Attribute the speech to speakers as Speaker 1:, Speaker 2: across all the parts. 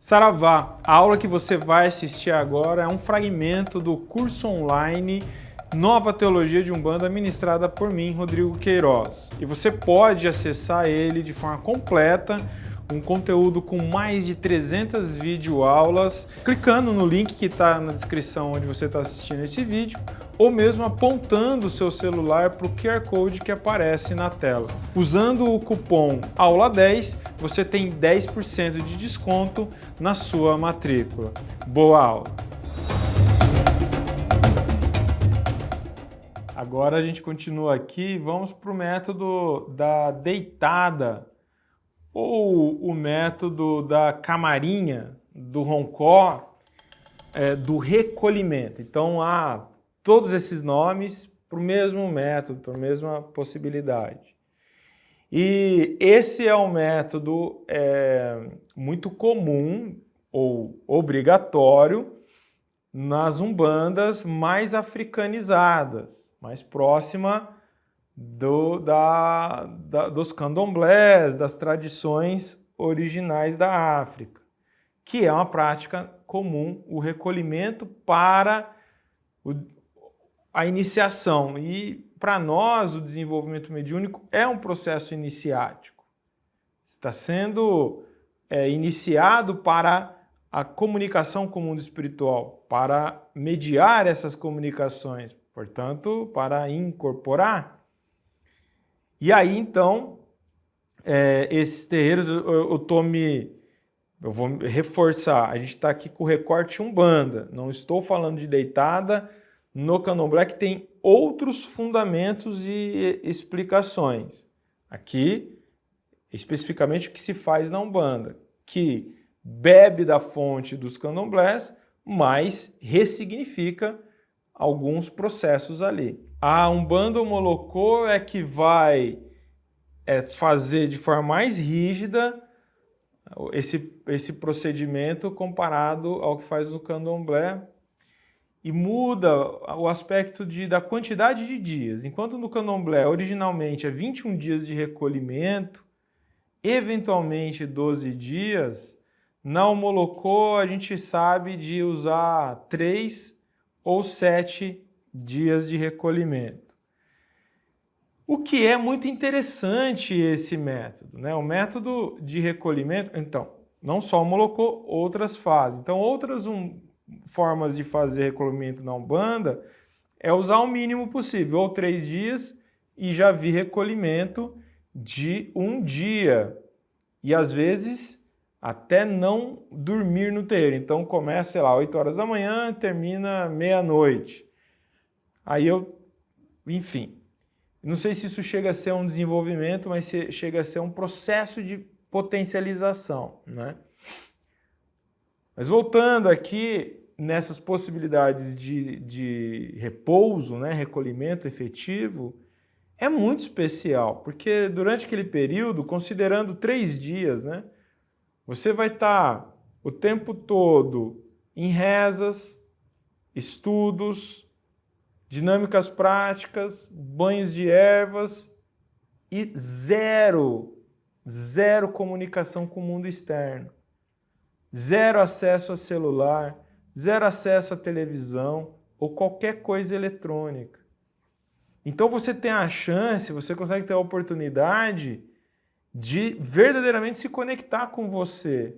Speaker 1: Saravá, a aula que você vai assistir agora é um fragmento do curso online Nova Teologia de Umbanda, ministrada por mim, Rodrigo Queiroz. E você pode acessar ele de forma completa, um conteúdo com mais de 300 videoaulas, clicando no link que está na descrição onde você está assistindo esse vídeo, ou mesmo apontando o seu celular para o QR Code que aparece na tela. Usando o cupom AULA10, você tem 10% de desconto na sua matrícula. Boa aula! Agora a gente continua aqui, vamos para o método da deitada, ou o método da camarinha, do roncó, do recolhimento. Então há todos esses nomes para o mesmo método, para a mesma possibilidade. E esse é um método muito comum ou obrigatório nas umbandas mais africanizadas, mais próxima dos candomblés, das tradições originais da África, que é uma prática comum, o recolhimento para a iniciação. E para nós, o desenvolvimento mediúnico é um processo iniciático. Está sendo iniciado para a comunicação com o mundo espiritual, para mediar essas comunicações, portanto, para incorporar. E aí, então, esses terreiros, eu vou reforçar, a gente está aqui com o recorte Umbanda, não estou falando de deitada no candomblé, que tem outros fundamentos e explicações. Aqui, especificamente, o que se faz na Umbanda, que bebe da fonte dos candomblés, mas ressignifica alguns processos ali. A Umbanda Omolocô é que vai fazer de forma mais rígida esse procedimento comparado ao que faz no candomblé e muda o aspecto da quantidade de dias. Enquanto no candomblé originalmente é 21 dias de recolhimento, eventualmente 12 dias, na Omolocô a gente sabe de usar 3 ou 7 dias de recolhimento. O que é muito interessante esse método, né? O método de recolhimento, então, não só o Omolocô, outras fases. Então, outras formas de fazer recolhimento na Umbanda é usar o mínimo possível, ou 3 dias, e já vi recolhimento de 1 dia. E às vezes até não dormir no terreiro. Então começa, sei lá, 8 horas da manhã e termina meia-noite. Aí enfim, não sei se isso chega a ser um desenvolvimento, mas chega a ser um processo de potencialização, né? Mas voltando aqui nessas possibilidades de repouso, né, recolhimento efetivo, é muito especial, porque durante aquele período, considerando 3 dias, né, você vai estar o tempo todo em rezas, estudos, dinâmicas práticas, banhos de ervas e zero comunicação com o mundo externo. Zero acesso a celular, zero acesso à televisão ou qualquer coisa eletrônica. Então você tem a chance, você consegue ter a oportunidade de verdadeiramente se conectar com você.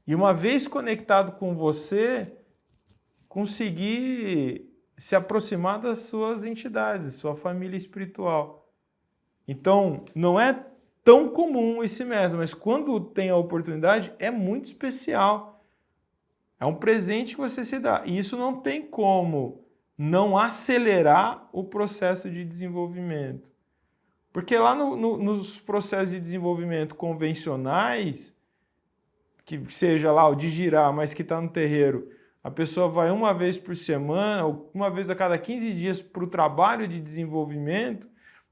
Speaker 1: E uma vez conectado com você, conseguir se aproximar das suas entidades, sua família espiritual. Então, não é tão comum esse método, mas quando tem a oportunidade, é muito especial. É um presente que você se dá. E isso não tem como não acelerar o processo de desenvolvimento. Porque lá nos processos de desenvolvimento convencionais, que seja lá o de girar, mas que está no terreiro, a pessoa vai uma vez por semana, ou uma vez a cada 15 dias para o trabalho de desenvolvimento,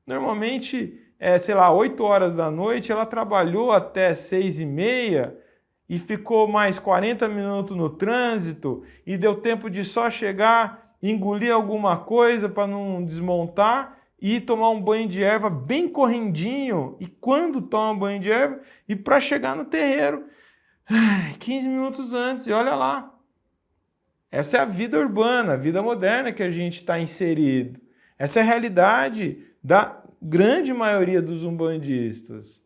Speaker 1: normalmente, sei lá, 8 horas da noite, ela trabalhou até 6h30 e ficou mais 40 minutos no trânsito e deu tempo de só chegar, engolir alguma coisa para não desmontar e tomar um banho de erva bem correndinho, e quando toma banho de erva, e para chegar no terreiro, 15 minutos antes, e olha lá. Essa é a vida urbana, a vida moderna que a gente está inserido. Essa é a realidade da grande maioria dos umbandistas.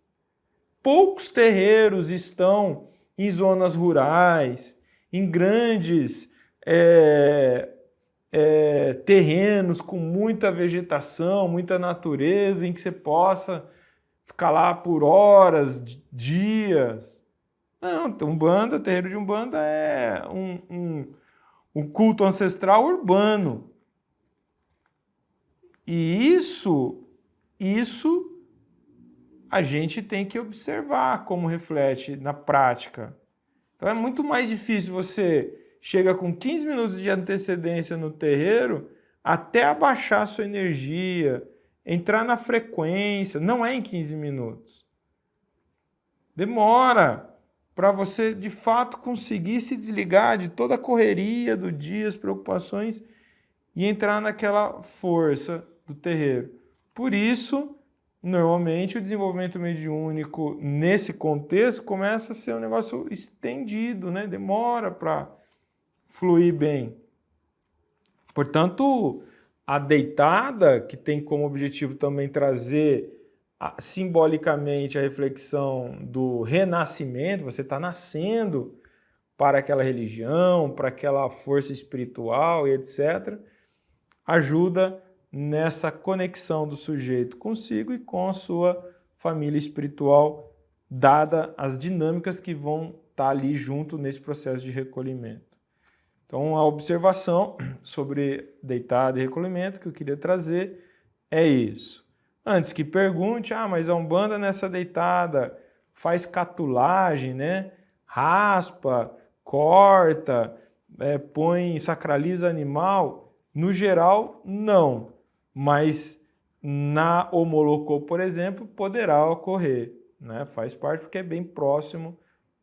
Speaker 1: Poucos terreiros estão em zonas rurais, em grandes terrenos com muita vegetação, muita natureza, em que você possa ficar lá por horas, dias. Não, Umbanda, terreiro de Umbanda é um culto ancestral urbano. E isso a gente tem que observar como reflete na prática. Então é muito mais difícil você chega com 15 minutos de antecedência no terreiro até abaixar a sua energia, entrar na frequência. Não é em 15 minutos. Demora para você, de fato, conseguir se desligar de toda a correria do dia, as preocupações e entrar naquela força do terreiro. Por isso, normalmente, o desenvolvimento mediúnico nesse contexto começa a ser um negócio estendido, né? Demora para fluir bem. Portanto, a deitada, que tem como objetivo também trazer simbolicamente a reflexão do renascimento, você está nascendo para aquela religião, para aquela força espiritual e etc., ajuda nessa conexão do sujeito consigo e com a sua família espiritual, dada as dinâmicas que vão estar ali junto nesse processo de recolhimento. Então, a observação sobre deitada e recolhimento que eu queria trazer é isso. Antes que pergunte, mas a Umbanda nessa deitada faz catulagem, né? Raspa, corta, põe, sacraliza animal. No geral, não. Mas na Omolocô, por exemplo, poderá ocorrer. Né? Faz parte porque é bem próximo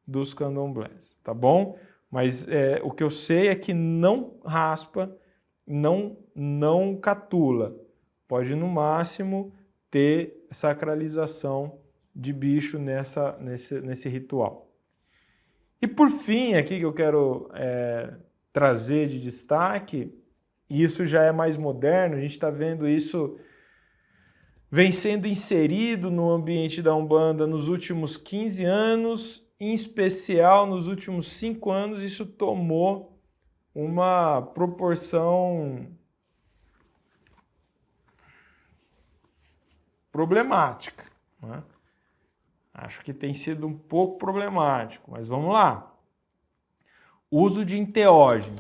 Speaker 1: dos candomblés, tá bom? Mas o que eu sei é que não raspa, não catula. Pode, no máximo, ter sacralização de bicho nesse ritual. E por fim, aqui que eu quero trazer de destaque, e isso já é mais moderno, a gente está vendo isso vem sendo inserido no ambiente da Umbanda nos últimos 15 anos, em especial nos últimos 5 anos, isso tomou uma proporção problemática, né? Acho que tem sido um pouco problemático, mas vamos lá. Uso de enteógeno.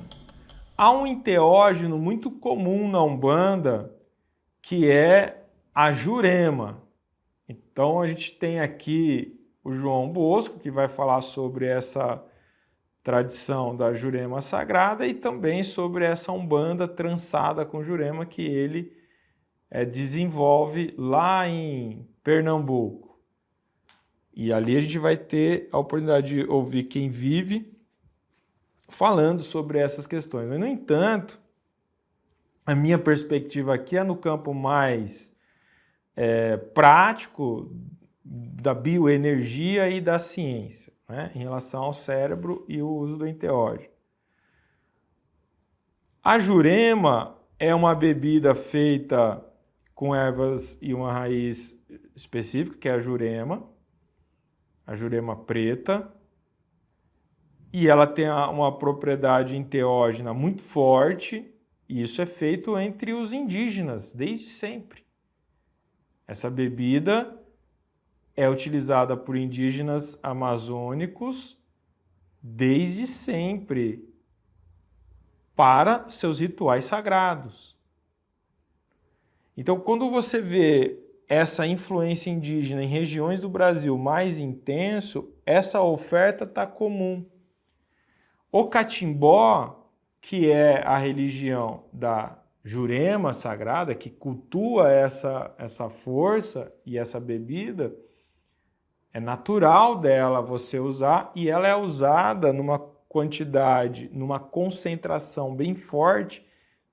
Speaker 1: Há um enteógeno muito comum na Umbanda, que é a Jurema. Então a gente tem aqui o João Bosco, que vai falar sobre essa tradição da Jurema Sagrada e também sobre essa Umbanda trançada com Jurema que ele desenvolve lá em Pernambuco. E ali a gente vai ter a oportunidade de ouvir quem vive falando sobre essas questões. Mas, no entanto, a minha perspectiva aqui é no campo mais prático da bioenergia e da ciência, né, em relação ao cérebro e o uso do enteógeno. A Jurema é uma bebida feita com ervas e uma raiz específica, que é a Jurema preta, e ela tem uma propriedade enteógena muito forte, e isso é feito entre os indígenas, desde sempre. Essa bebida é utilizada por indígenas amazônicos desde sempre para seus rituais sagrados. Então, quando você vê essa influência indígena em regiões do Brasil mais intenso, essa oferta está comum. O catimbó, que é a religião da Jurema Sagrada, que cultua essa força e essa bebida, é natural dela você usar e ela é usada numa quantidade, numa concentração bem forte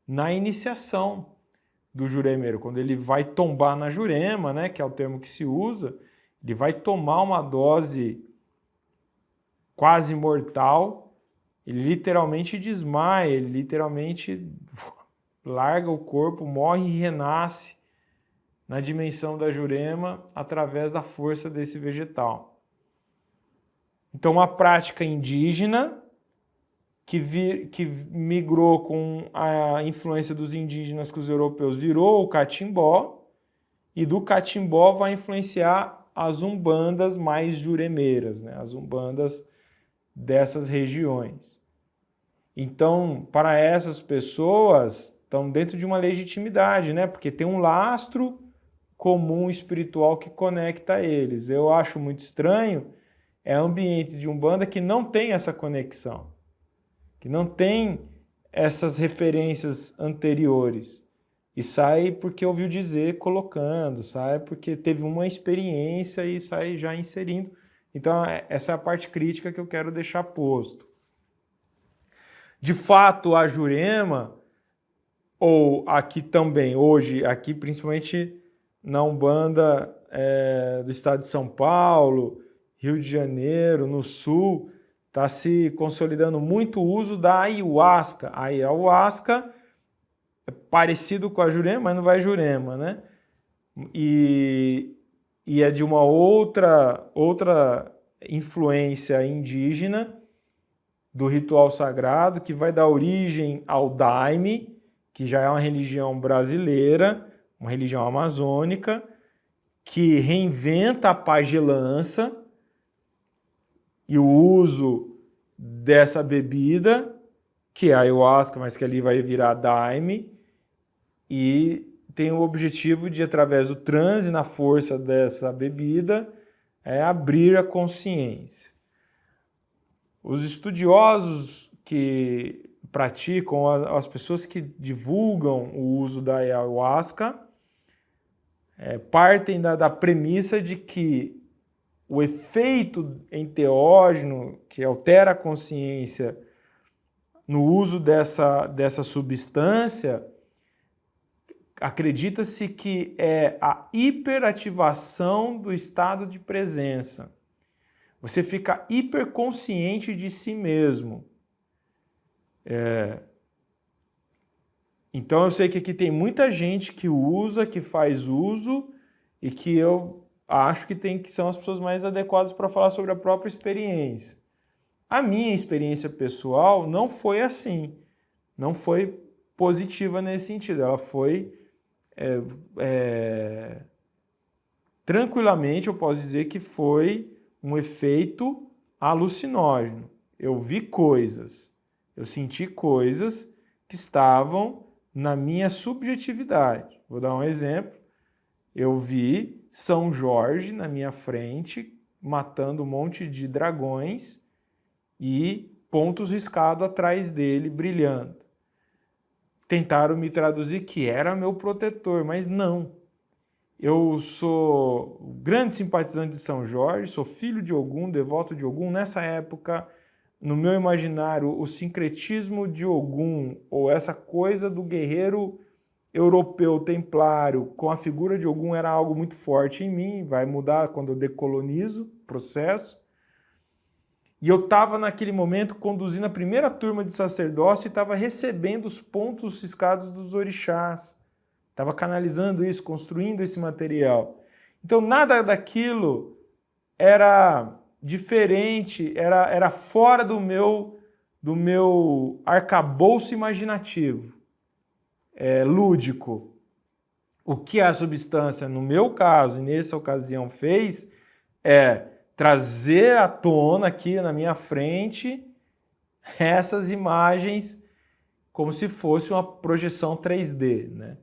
Speaker 1: na iniciação do juremeiro. Quando ele vai tombar na Jurema, né, que é o termo que se usa, ele vai tomar uma dose quase mortal, ele literalmente desmaia, ele literalmente larga o corpo, morre e renasce na dimensão da Jurema através da força desse vegetal. Então, uma prática indígena que migrou com a influência dos indígenas que os europeus virou o catimbó, e do catimbó vai influenciar as umbandas mais juremeiras, né? As umbandas dessas regiões. Então, para essas pessoas, estão dentro de uma legitimidade, né? Porque tem um lastro comum espiritual que conecta eles. Eu acho muito estranho ambientes de umbanda que não tem essa conexão, que não tem essas referências anteriores. E sai porque ouviu dizer colocando, sai porque teve uma experiência e sai já inserindo. Então, essa é a parte crítica que eu quero deixar posto. De fato, a Jurema, ou aqui também, hoje, aqui principalmente na Umbanda do estado de São Paulo, Rio de Janeiro, no Sul, está se consolidando muito o uso da ayahuasca. A ayahuasca é parecido com a Jurema, mas não vai Jurema, né? E é de uma outra influência indígena do ritual sagrado, que vai dar origem ao Daime, que já é uma religião brasileira, uma religião amazônica, que reinventa a pagelança e o uso dessa bebida, que é a ayahuasca, mas que ali vai virar Daime, e tem o objetivo de, através do transe, na força dessa bebida, abrir a consciência. Os estudiosos que praticam, as pessoas que divulgam o uso da ayahuasca, partem da premissa de que o efeito enteógeno, que altera a consciência no uso dessa substância, acredita-se que é a hiperativação do estado de presença. Você fica hiperconsciente de si mesmo. Então eu sei que aqui tem muita gente que usa, que faz uso, e que eu acho que são as pessoas mais adequadas para falar sobre a própria experiência. A minha experiência pessoal não foi assim, não foi positiva nesse sentido, ela foi tranquilamente, eu posso dizer que foi um efeito alucinógeno. Eu vi coisas, eu senti coisas que estavam na minha subjetividade. Vou dar um exemplo. Eu vi São Jorge na minha frente, matando um monte de dragões e pontos riscados atrás dele, brilhando. Tentaram me traduzir que era meu protetor, mas não. Eu sou grande simpatizante de São Jorge, sou filho de Ogum, devoto de Ogum. Nessa época, no meu imaginário, o sincretismo de Ogum, ou essa coisa do guerreiro europeu templário com a figura de Ogum, era algo muito forte em mim. Vai mudar quando eu decolonizo o processo. E eu estava naquele momento conduzindo a primeira turma de sacerdócio e estava recebendo os pontos ciscados dos orixás. Estava canalizando isso, construindo esse material. Então nada daquilo era diferente, era fora do meu arcabouço imaginativo, lúdico. O que a substância, no meu caso e nessa ocasião, fez é trazer à tona aqui na minha frente essas imagens como se fosse uma projeção 3D, né?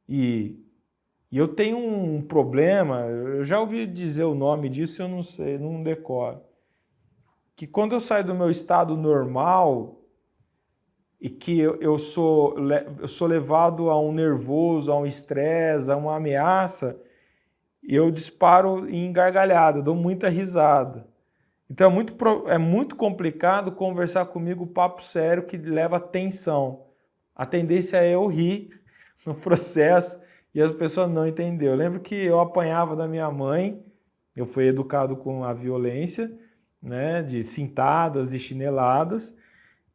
Speaker 1: E eu tenho um problema, eu já ouvi dizer o nome disso, eu não sei, não decoro. Que quando eu saio do meu estado normal e que eu sou levado a um nervoso, a um estresse, a uma ameaça, eu disparo em gargalhada, dou muita risada. Então é muito complicado conversar comigo papo sério que leva tensão. A tendência é eu rir no processo e as pessoas não entenderam. Eu lembro que eu apanhava da minha mãe, eu fui educado com a violência, né, de cintadas e chineladas,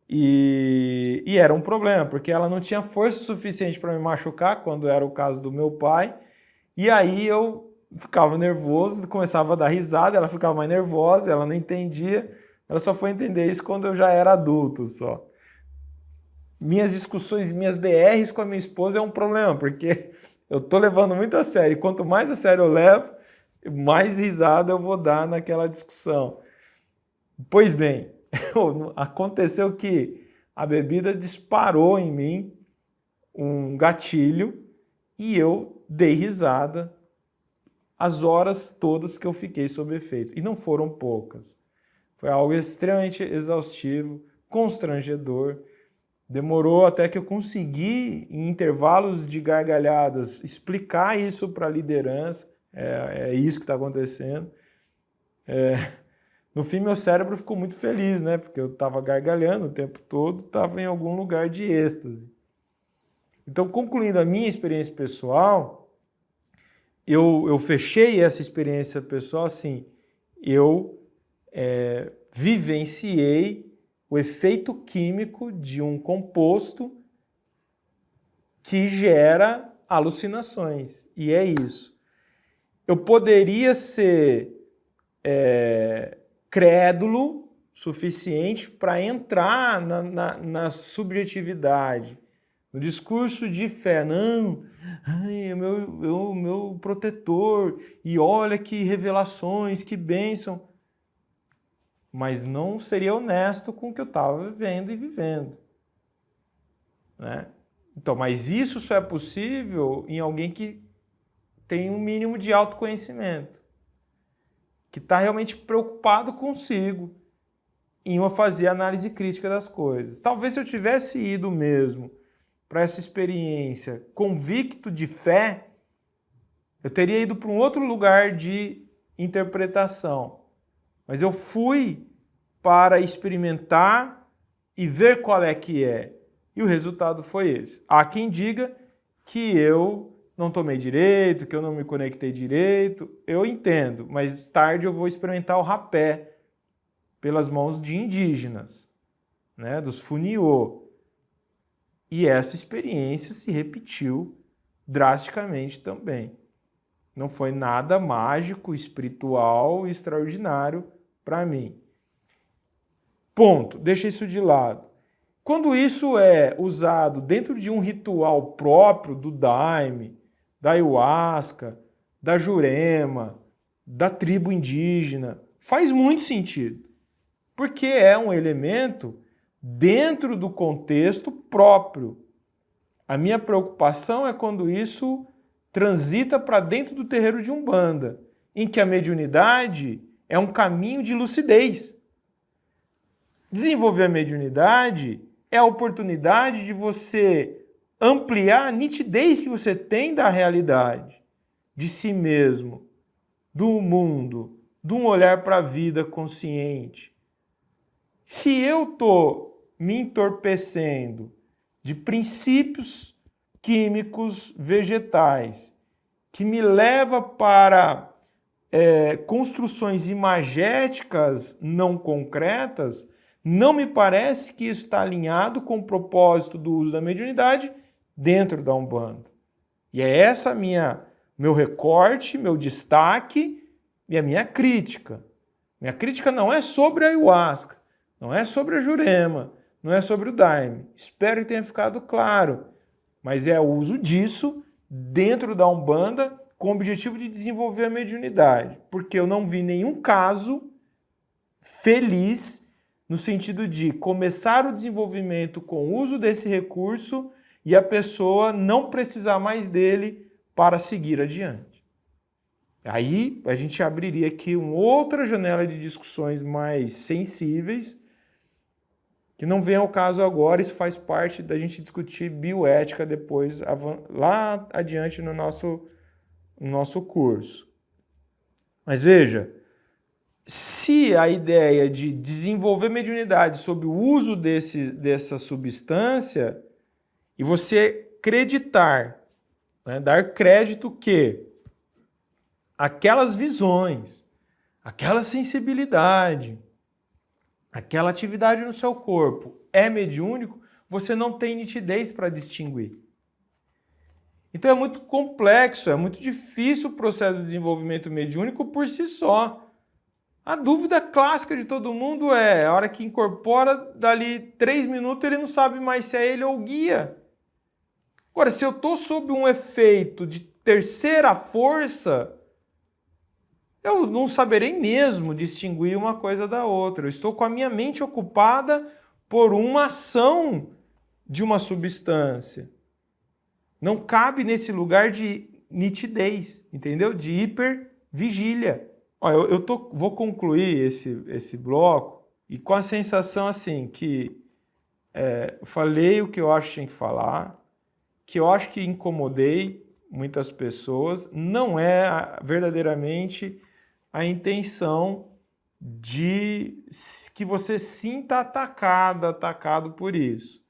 Speaker 1: e era um problema, porque ela não tinha força suficiente para me machucar, quando era o caso do meu pai, e aí eu ficava nervoso, começava a dar risada, ela ficava mais nervosa, ela não entendia, ela só foi entender isso quando eu já era adulto só. Minhas discussões, minhas DRs com a minha esposa é um problema, porque eu tô levando muito a sério, e quanto mais a sério eu levo, mais risada eu vou dar naquela discussão. Pois bem, aconteceu que a bebida disparou em mim um gatilho e eu dei risada as horas todas que eu fiquei sob efeito. E não foram poucas. Foi algo extremamente exaustivo, constrangedor. Demorou até que eu consegui, em intervalos de gargalhadas, explicar isso para a liderança. É isso que está acontecendo. No fim, meu cérebro ficou muito feliz, né? Porque eu estava gargalhando o tempo todo, estava em algum lugar de êxtase. Então, concluindo a minha experiência pessoal, eu fechei essa experiência pessoal assim, eu vivenciei o efeito químico de um composto que gera alucinações. E é isso. Eu poderia ser crédulo suficiente para entrar na subjetividade, no discurso de fé. Não, ai, o meu protetor, e olha que revelações, que bênção. Mas não seria honesto com o que eu estava vivendo e vivendo. Né? Então, mas isso só é possível em alguém que tem um mínimo de autoconhecimento, que está realmente preocupado consigo em fazer análise crítica das coisas. Talvez se eu tivesse ido mesmo para essa experiência convicto de fé, eu teria ido para um outro lugar de interpretação. Mas eu fui para experimentar e ver qual é que é. E o resultado foi esse. Há quem diga que eu não tomei direito, que eu não me conectei direito. Eu entendo, mas tarde eu vou experimentar o rapé pelas mãos de indígenas, né, dos Funiô. E essa experiência se repetiu drasticamente também. Não foi nada mágico, espiritual, extraordinário para mim. Ponto. Deixa isso de lado. Quando isso é usado dentro de um ritual próprio do Daime, da Ayahuasca, da Jurema, da tribo indígena, faz muito sentido. Porque é um elemento dentro do contexto próprio. A minha preocupação é quando isso transita para dentro do terreiro de Umbanda, em que a mediunidade é um caminho de lucidez. Desenvolver a mediunidade é a oportunidade de você ampliar a nitidez que você tem da realidade, de si mesmo, do mundo, de um olhar para a vida consciente. Se eu estou me entorpecendo de princípios químicos vegetais que me leva para construções imagéticas não concretas, não me parece que isso está alinhado com o propósito do uso da mediunidade dentro da Umbanda. E é essa meu recorte, meu destaque e a minha crítica. Minha crítica não é sobre a Ayahuasca, não é sobre a Jurema, não é sobre o Daime. Espero que tenha ficado claro. Mas é o uso disso dentro da Umbanda com o objetivo de desenvolver a mediunidade. Porque eu não vi nenhum caso feliz no sentido de começar o desenvolvimento com o uso desse recurso e a pessoa não precisar mais dele para seguir adiante. Aí a gente abriria aqui uma outra janela de discussões mais sensíveis, que não vem ao caso agora, isso faz parte da gente discutir bioética depois, lá adiante no nosso curso. Mas veja, se a ideia de desenvolver mediunidade sob o uso dessa substância, e você acreditar, né, dar crédito que aquelas visões, aquela sensibilidade, aquela atividade no seu corpo é mediúnico, você não tem nitidez para distinguir. Então é muito complexo, é muito difícil o processo de desenvolvimento mediúnico por si só. A dúvida clássica de todo mundo é, a hora que incorpora, dali 3 minutos ele não sabe mais se é ele ou o guia. Agora, se eu estou sob um efeito de terceira força, eu não saberei mesmo distinguir uma coisa da outra. Eu estou com a minha mente ocupada por uma ação de uma substância. Não cabe nesse lugar de nitidez, entendeu? De hipervigília. Vou concluir esse bloco e com a sensação assim que falei o que eu acho que tinha que falar, que eu acho que incomodei muitas pessoas, não é verdadeiramente a intenção de que você sinta atacado por isso.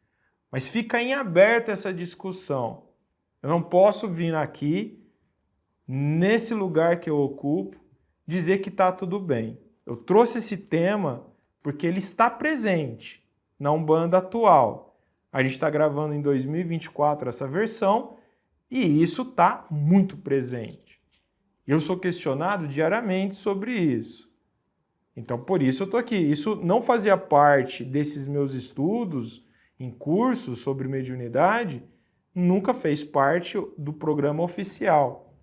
Speaker 1: Mas fica em aberto essa discussão. Eu não posso vir aqui, nesse lugar que eu ocupo, dizer que está tudo bem. Eu trouxe esse tema porque ele está presente na Umbanda atual. A gente está gravando em 2024 essa versão e isso está muito presente. Eu sou questionado diariamente sobre isso. Então, por isso eu estou aqui. Isso não fazia parte desses meus estudos em cursos sobre mediunidade, nunca fez parte do programa oficial.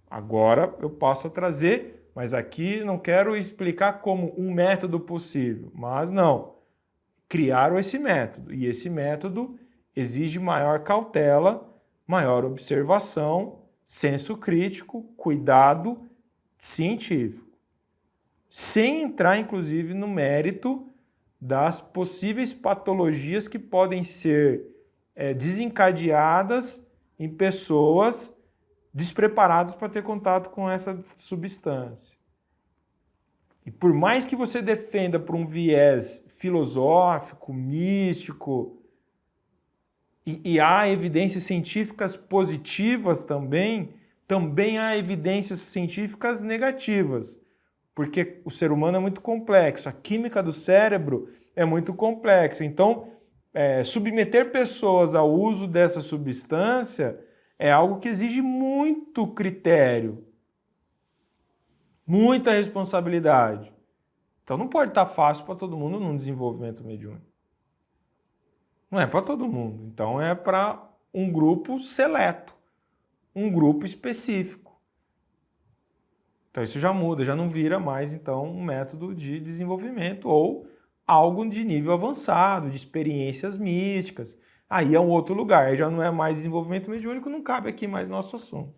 Speaker 1: Agora eu posso trazer, mas aqui não quero explicar como um método possível, mas não. Criaram esse método, e esse método exige maior cautela, maior observação, senso crítico, cuidado científico. Sem entrar, inclusive, no mérito das possíveis patologias que podem ser desencadeadas em pessoas despreparadas para ter contato com essa substância. E por mais que você defenda por um viés filosófico, místico, e há evidências científicas positivas também há evidências científicas negativas, porque o ser humano é muito complexo, a química do cérebro é muito complexa. Então, submeter pessoas ao uso dessa substância é algo que exige muito critério, muita responsabilidade. Então não pode estar fácil para todo mundo num desenvolvimento mediúnico. Não é para todo mundo. Então é para um grupo seleto, um grupo específico. Então isso já muda, já não vira mais então um método de desenvolvimento ou algo de nível avançado, de experiências místicas. Aí é um outro lugar, aí já não é mais desenvolvimento mediúnico, não cabe aqui mais nosso assunto.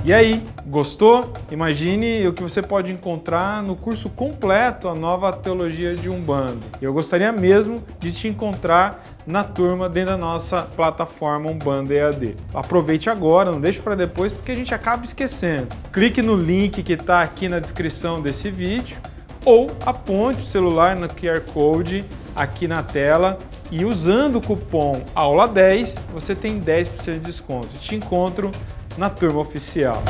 Speaker 1: E aí, gostou? Imagine o que você pode encontrar no curso completo, a nova teologia de Umbanda. Eu gostaria mesmo de te encontrar na turma dentro da nossa plataforma Umbanda EAD. Aproveite agora, não deixe para depois, porque a gente acaba esquecendo. Clique no link que está aqui na descrição desse vídeo ou aponte o celular no QR Code aqui na tela e usando o cupom AULA10 você tem 10% de desconto. Te encontro na turma oficial.